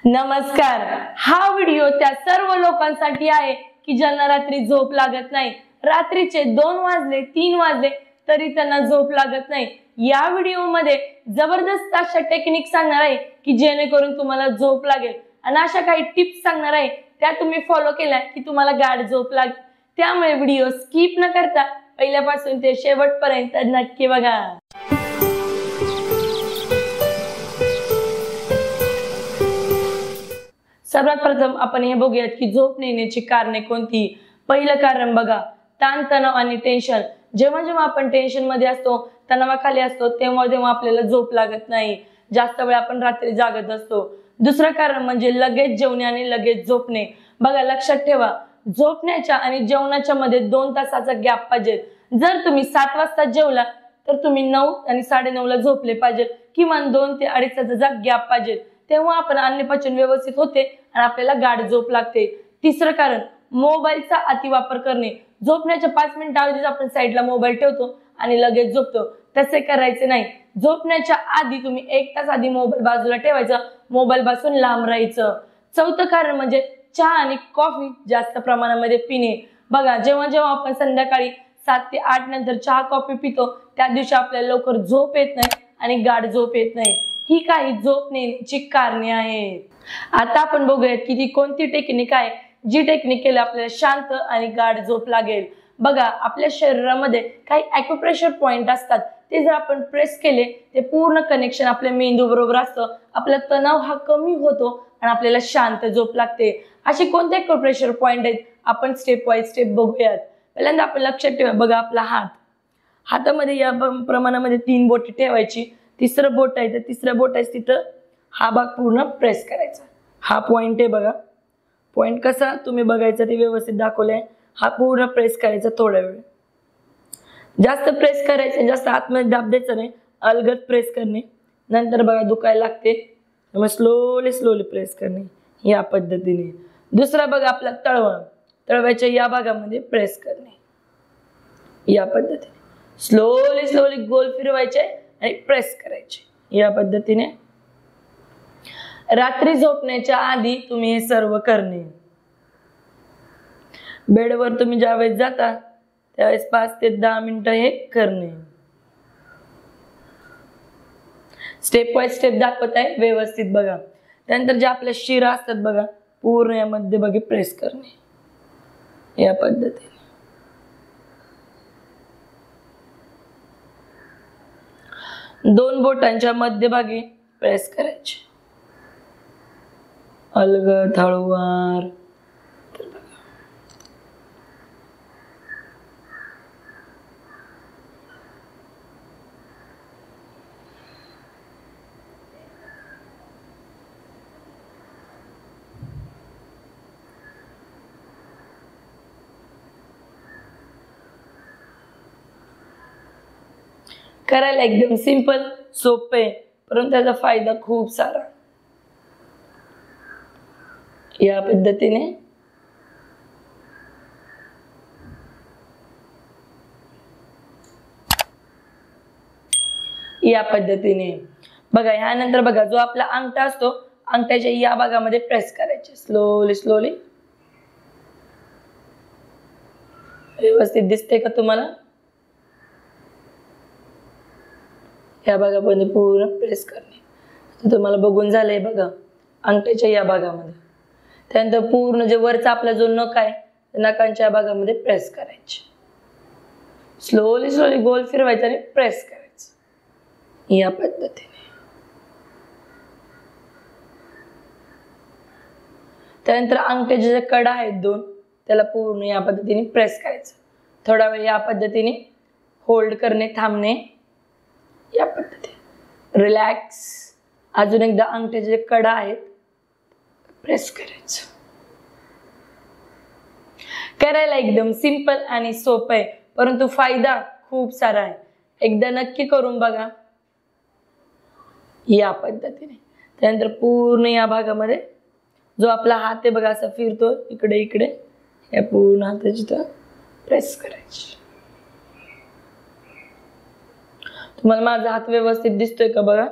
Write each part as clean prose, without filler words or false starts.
नमस्कार। हा व्हिडिओ त्या सर्व लोकांसाठी आहे की ज्यांना रात्री झोप लागत नाही। रात्रीचे 2 वाजले 3 वाजले तरी त्यांना झोप लागत नाही। या व्हिडिओ मध्ये जबरदस्त अशा टेक्निक सांगणार आहे की जेणेकरून तुम्हाला झोप लागेल आणि अशा काही टिप्स सांगणार आहे त्या तुम्ही फॉलो केल्या की तुम्हाला गाढ झोप लागेल। त्यामुळे व्हिडिओ स्किप न करता पहिल्यापासून ते शेवटपर्यंत नक्की बघा। सर्वात प्रथम आपण हे बघूयात की झोप न येण्याची कारणे कोणती। पहिलं कारण बघा, ताणतणाव आणि टेन्शन। जेव्हा जेव्हा आपण टेन्शन मध्ये असतो, तणावाखाली असतो, तेव्हा आपल्याला झोप लागत नाही। जास्त वेळ आपण रात्री जागत असतो। दुसरं कारण म्हणजे लगेच जेवणे आणि लगेच झोपणे। बघा, लक्षात ठेवा, झोपण्याच्या आणि जेवणाच्या मध्ये 2 तासाचा गॅप पाहिजे। जर तुम्ही 7 वाजता जेवला तर तुम्ही 9 आणि 9:30 ला झोपले पाहिजे। किमान 2 ते 2.5 तासाचा गॅप पाहिजे। तेव्हा आपण अन्नपचन व्यवस्थित होते आणि आपल्याला गाढ झोप लागते। तिसरं कारण, मोबाईलचा अतिवापर करणे। झोपण्याच्या 5 मिनिटं आधीच आपण साईडला मोबाईल ठेवतो आणि लगेच झोपतो। तसे करायचे नाही। झोपण्याच्या आधी तुम्ही 1 तास आधी मोबाईल बाजूला ठेवायचा, मोबाईल पासून लांब राहायचं। चौथं कारण म्हणजे चहा आणि कॉफी जास्त प्रमाणामध्ये पिणे। बघा, जेव्हा जेव्हा आपण संध्याकाळी 7 ते 8 नंतर चहा कॉफी पितो त्या दिवशी आपल्याला लवकर झोप येत नाही आणि गाढ झोप येत नाही। ही काही झोप येण्याची कारणे आहेत। आता आपण बघूयात की ती कोणती टेक्निक आहे जी टेक्निक केली आपल्याला शांत आणि गाढ झोप लागेल। बघा, आपल्या शरीरामध्ये काही ॲक्युप्रेशर पॉइंट असतात। ते जर आपण प्रेस केले ते पूर्ण कनेक्शन आपल्या मेंदू बरोबर असतं। आपला तणाव हा कमी होतो आणि आपल्याला शांत झोप लागते। असे कोणते ॲक्युप्रेशर पॉइंट आहेत आपण स्टेप वाईज स्टेप बघूयात। पहिल्यांदा आपण लक्षात ठेवा, बघा आपला हात, हातामध्ये या प्रमाणामध्ये 3 बोटे ठेवायची। तिसरं बोट आहे तर तिसऱ्या बोटाचं तिथं हा भाग पूर्ण प्रेस करायचा। हा पॉइंट आहे बघा, पॉइंट कसा तुम्ही बघायचा ते व्यवस्थित दाखवलंय। हा पूर्ण प्रेस करायचा थोडा वेळ। जास्त प्रेस करायचं, जास्त आतमध्ये दाब द्यायचं नाही, अलगद प्रेस करणे। नंतर बघा दुखायला लागते, मग स्लोली प्रेस करणे या पद्धतीने। दुसरा बघा आपला तळवा, तळव्याच्या या भागामध्ये प्रेस करणे या पद्धतीने। स्लोली गोल फिरवायचे आणि प्रेस करायचे या पद्धतीने। रात्री झोपण्याच्या आधी तुम्ही हे सर्व करणे। बेडवर तुम्ही ज्यावेळेस जाता त्यावेळेस 5 ते 10 मिनिटं हे करणे। स्टेप बाय स्टेप दाखवत आहे, व्यवस्थित बघा। त्यानंतर जे आपल्या शिरा असतात बघा, पूर्ण यामध्ये बघा प्रेस करणे या पद्धतीने। 2 बोटांच्या मध्यभागी प्रेस करायचे, अलगद हळूवार। करायला एकदम सिंपल, सोपे, परंतु त्याचा फायदा खूप सारा। या पद्धतीने बघा। यानंतर बघा, जो आपला अंगठा असतो, अंगठ्याच्या या भागामध्ये प्रेस करायचे स्लोली। व्यवस्थित दिसते का तुम्हाला? या भागामध्ये पूर्ण प्रेस करणे। तुम्हाला बघून झालंय बघा, अंगठ्याच्या या भागामध्ये। त्यानंतर पूर्ण जे वरचा आपला जो नख आहे, नखांच्या भागामध्ये प्रेस करायचे। स्लोली गोल फिरवायचं आणि प्रेस करायचं या पद्धतीने। त्यानंतर अंगठ्याचे जे कडा आहेत 2, त्याला पूर्ण या पद्धतीने प्रेस करायचं। थोडा वेळ या पद्धतीने होल्ड करणे, थांबणे या पद्धतीने। रिलॅक्स। अजून एकदा अंगठ्याचे जे कडा आहेत प्रेस करायचं। करायला एकदम सिंपल आणि सोपं आहे, परंतु फायदा खूप सारा आहे। एकदा नक्की करून बघा या पद्धतीने। त्यानंतर पूर्ण या भागामध्ये जो आपला हात आहे बघा, असा फिरतो इकडे इकडे, या पूर्ण हाताची प्रेस करायची। तुम्हाला माझा हात व्यवस्थित दिसतोय का बघा?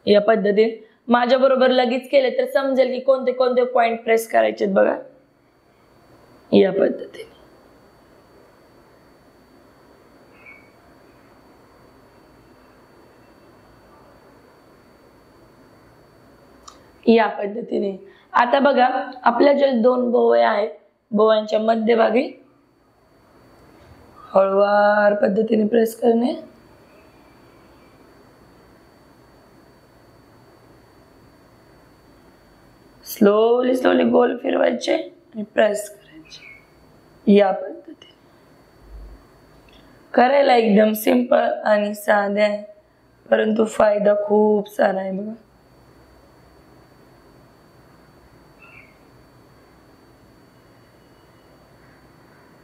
या पद्धतीने माझ्या बरोबर लगेच केले तर समजेल की कोणते कोणते पॉइंट प्रेस करायचे बघा. या पद्धतीने आता बघा आपल्या ज्या दोन भोवया आहेत, भोवयांच्या मध्यभागी हळूवार पद्धतीने प्रेस करणे. स्लोली स्लोली गोल फिरवायचे आणि प्रेस करायचे. या पद्धतीने करायला एकदम सिंपल आणि साधे आहे, परंतु फायदा खूप सारा आहे बघा.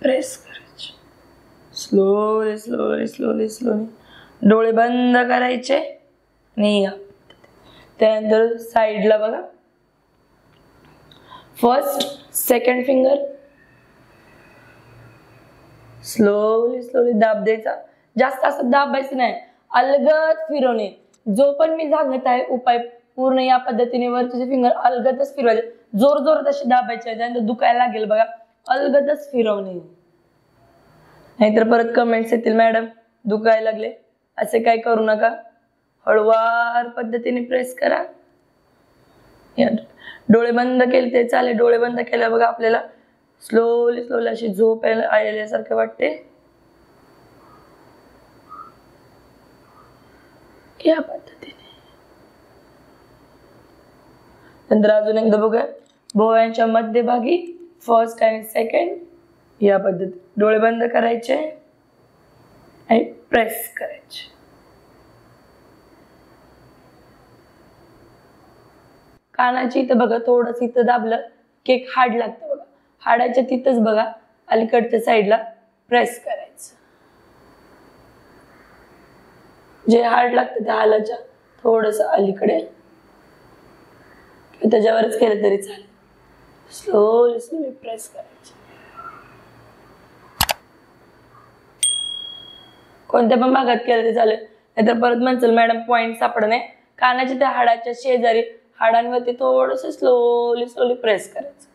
प्रेस करायचे स्लोली स्लोली स्लोली स्लोली. डोळे बंद करायचे आणि या त्यानंतर साईडला बघा first second finger slowly slowly दाब द्यायचा. जास्त असं दाबायचं नाही, अलगद फिरवणे. जो पण मी सांगत आहे उपाय पूर्ण या पद्धतीने वरचे फिंगर अलगदच फिरवायचे, जोर जोरात असे दाबायचे, त्यानंतर दुखायला लागेल बघा. अलगदच फिरवणे, नाहीतर परत कमेंट्स येतील मॅडम दुखायला लागले. असे काय करू नका, हळूवार पद्धतीने प्रेस करा. डोळे बंद केले ते चालेल. डोळे बंद केल्या बघा आपल्याला स्लोली स्लोली अशी झोप आल्यासारखं वाटते. या पद्धतीने नंतर अजून एकदा बघूया. भोवयांच्या मध्यभागी फर्स्ट आणि सेकंड या पद्धती डोळे बंद करायचे आणि प्रेस करायचे. कानाची इथं बघा थोडस इथं दाबलं की एक हाड लागतं बघा, हाडाच्या तिथंच बघा अलीकडच्या साईडला प्रेस करायचं. जे हाड लागतं त्या हाडाच्या थोडस अलीकडे त्याच्यावरच केलं तरी चालेल. स्लोली स्लोली प्रेस करायचे. कोणत्या पण भागात केलं तरी चालेल, नाहीतर परत म्हणतील मॅडम पॉइंट सापडणे. कानाच्या त्या हाडाच्या शेजारी हाडांवरती थोडस स्लोली स्लोली प्रेस करायचं.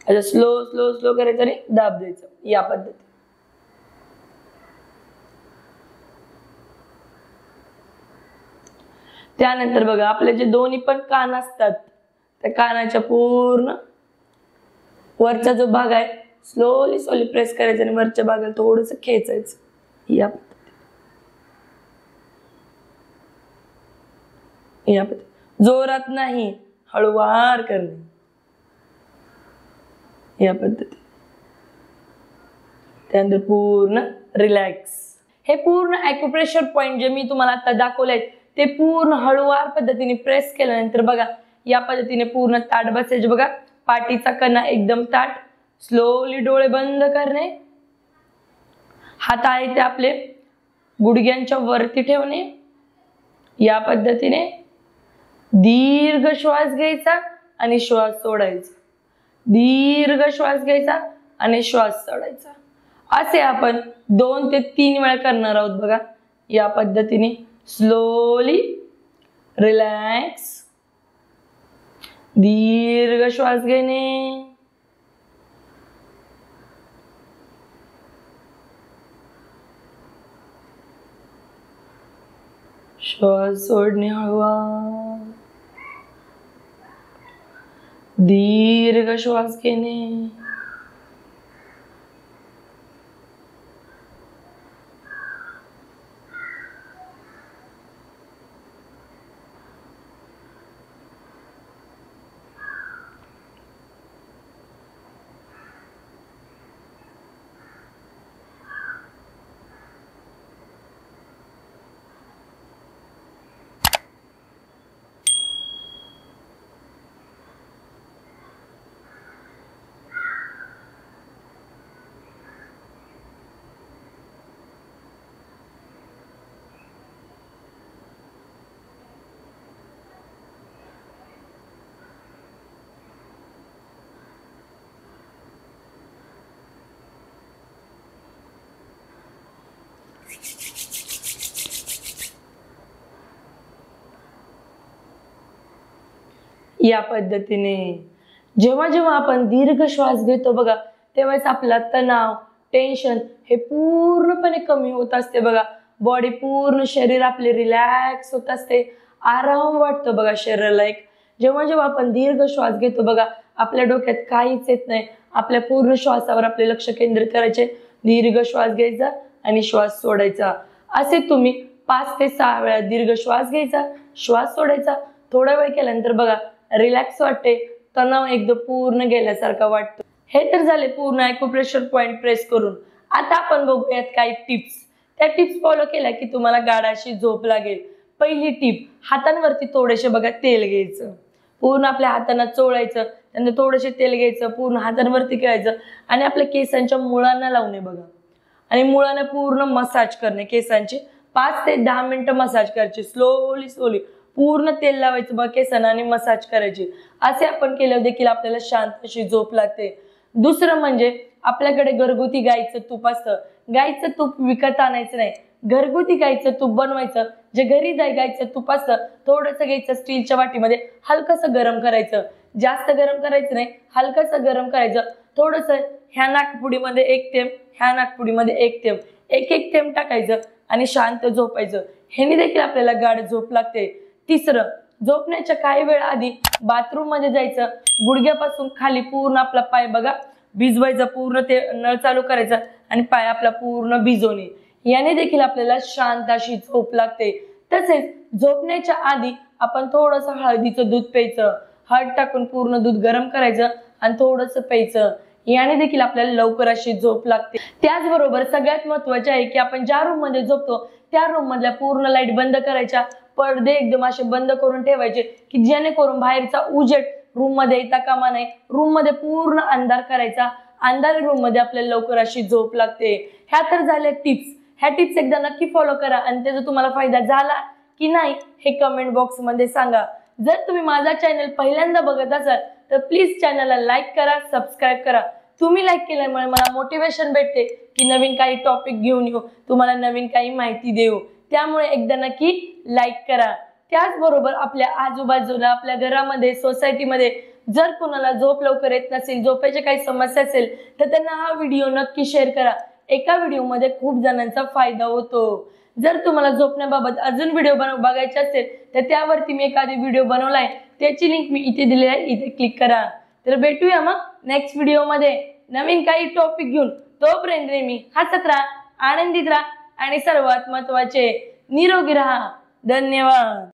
अच्छा स्लो स्लो स्लो करायचं आणि दाब द्यायचं. या पद्धती त्यानंतर बघा आपले जे दोन्ही पण कान असतात त्या कानाच्या पूर्ण वरचा जो भाग आहे स्लोली स्लोली प्रेस करायचं आणि वरच्या भागाला थोडस खेचायचं. या पद्धती जोरात नाही, हळूवार करणे. या पद्धती त्यानंतर पूर्ण रिलॅक्स. हे पूर्ण ॲक्युप्रेशर पॉइंट जे मी तुम्हाला आता दाखवले ते पूर्ण हळूवार पद्धतीने प्रेस केल्यानंतर बघा या पद्धतीने पूर्ण ताट बसायचे बघा. पाठीचा कणा एकदम ताट. स्लोली डोळे बंद करणे. हात आहे ते आपले गुडघ्यांच्या वरती ठेवणे. या पद्धतीने दीर्घ श्वास घ्यायचा आणि श्वास सोडायचा. दीर्घ श्वास घ्यायचा आणि श्वास सोडायचा. असे आपण 2 ते 3 वेळा करणार आहोत बघा. या पद्धतीने स्लोली रिलॅक्स. दीर्घ श्वास घेणे. श्वास सोडणे हळूवार. दीर्घ श्वास घेणे. या पद्धतीने जेव्हा जेव्हा आपण दीर्घ श्वास घेतो बघा, तेव्हाच आपला तणाव, टेन्शन हे पूर्णपणे कमी होत असते बघा. बॉडी पूर्ण शरीर आपले रिलॅक्स होत असते, आराम वाटतो बघा शरीराला एक. जेव्हा जेव्हा आपण दीर्घ श्वास घेतो बघा, आपल्या डोक्यात काहीच येत नाही. आपल्या पूर्ण श्वासावर आपले लक्ष केंद्रित करायचे. दीर्घ श्वास घ्यायचा आणि श्वास सोडायचा. असे तुम्ही 5 ते 6 वेळा दीर्घ श्वास घ्यायचा, श्वास सोडायचा. थोडा वेळ केल्यानंतर बघा रिलॅक्स वाटते, तणाव एकदम पूर्ण गेल्यासारखा वाटतो. हे तर झाले पूर्ण ॲक्युप्रेशर पॉइंट प्रेस करून. आता आपण बघूयात काही टिप्स. त्या टिप्स फॉलो केल्या की तुम्हाला गाढ अशी झोप लागेल. पहिली टिप, हातांवरती थोडेसे बघा तेल घ्यायचं, पूर्ण आपल्या हातांना चोळायचं, त्यानंतर थोडेसे तेल घ्यायचं, पूर्ण हातांवरती करायचं आणि आपल्या केसांच्या मुळांना लावणे बघा. आणि मुळांना पूर्ण मसाज करणे. केसांचे 5 ते 10 मिनिटं मसाज करायचे. स्लोली पूर्ण तेल लावायचं बघा केसांना आणि मसाज करायची. असे आपण केल्यावर देखील आपल्याला शांत अशी झोप लागते. दुसरं म्हणजे आपल्याकडे घरगुती गाईचं तूप असतं. गाईचं तूप विकत आणायचं नाही, घरगुती गाईचं तूप बनवायचं. जे घरी गाईचं तूप असतं थोडंसं घ्यायचं, स्टीलच्या वाटीमध्ये हलकंसं गरम करायचं. जास्त गरम करायचं नाही, हलकंसं गरम करायचं. थोडंसं ह्या नाकपुडीमध्ये 1 थेंब, ह्या नाकपुडीमध्ये 1 थेंब, एक थेंब टाकायचं आणि शांत झोपायचं. ह्याने देखील आपल्याला गाढ झोप लागते. तिसरं, झोपण्याच्या काही वेळ आधी बाथरूम मध्ये जायचं. गुडघ्यापासून खाली पूर्ण आपला पाय बघा भिजवायचा, पूर्ण ते नळ चालू करायचा आणि पाय आपला पूर्ण भिजवणे. याने देखील आपल्याला शांत अशी झोप लागते. तसेच झोपण्याच्या आधी आपण थोडंसं हळदीचं दूध प्यायचं. हळद टाकून पूर्ण दूध गरम करायचं आणि थोडंसं प्यायचं. याने देखील आपल्याला लवकर अशी झोप लागते. त्याचबरोबर सगळ्यात महत्वाचे आहे की आपण ज्या रूम मध्ये झोपतो त्या रूम मधल्या पूर्ण लाईट बंद करायच्या, पडदे एकदम असे बंद करून ठेवायचे की जेणेकरून बाहेरचा उजेड रूम मध्ये येता कामा नये. रूम मध्ये पूर्ण अंधार करायचा. अंधार रूम मध्ये आपल्याला लवकर अशी झोप लागते. ह्या तर झाल्या टिप्स. ह्या टिप्स एकदा नक्की फॉलो करा आणि त्याचा तुम्हाला फायदा झाला की नाही हे कमेंट बॉक्स मध्ये सांगा. जर तुम्ही माझा चॅनल पहिल्यांदा बघत असाल तर प्लीज चॅनलला लाईक करा, सबस्क्राईब करा. तुम्ही लाईक केल्यामुळे मला मोटिवेशन भेटते की नवीन काही टॉपिक घेऊन येऊ, तुम्हाला नवीन काही माहिती देऊ. त्यामुळे एकदा नक्की लाईक करा. त्याचबरोबर आपल्या आजूबाजूला, आपल्या घरामध्ये, सोसायटीमध्ये जर कुणाला झोप लवकर येत नसेल, झोपेच्या काही समस्या असेल तर त्यांना हा व्हिडिओ नक्की शेअर करा. एका व्हिडिओमध्ये खूप जणांचा फायदा होतो. जर तुम्हाला झोपण्याबाबत अजून व्हिडिओ बघायचे असेल तर त्यावरती मी एखादी व्हिडिओ बनवलाय, त्याची लिंक मी इथे दिलेली आहे, इथे क्लिक करा. तर भेटूया मग नेक्स्ट व्हिडिओमध्ये नवीन काही टॉपिक घेऊन. तोपर्यंत नेहमी हसत राहा, आनंदित राहा आणि सर्वात महत्त्वाचे निरोगी राहा. धन्यवाद.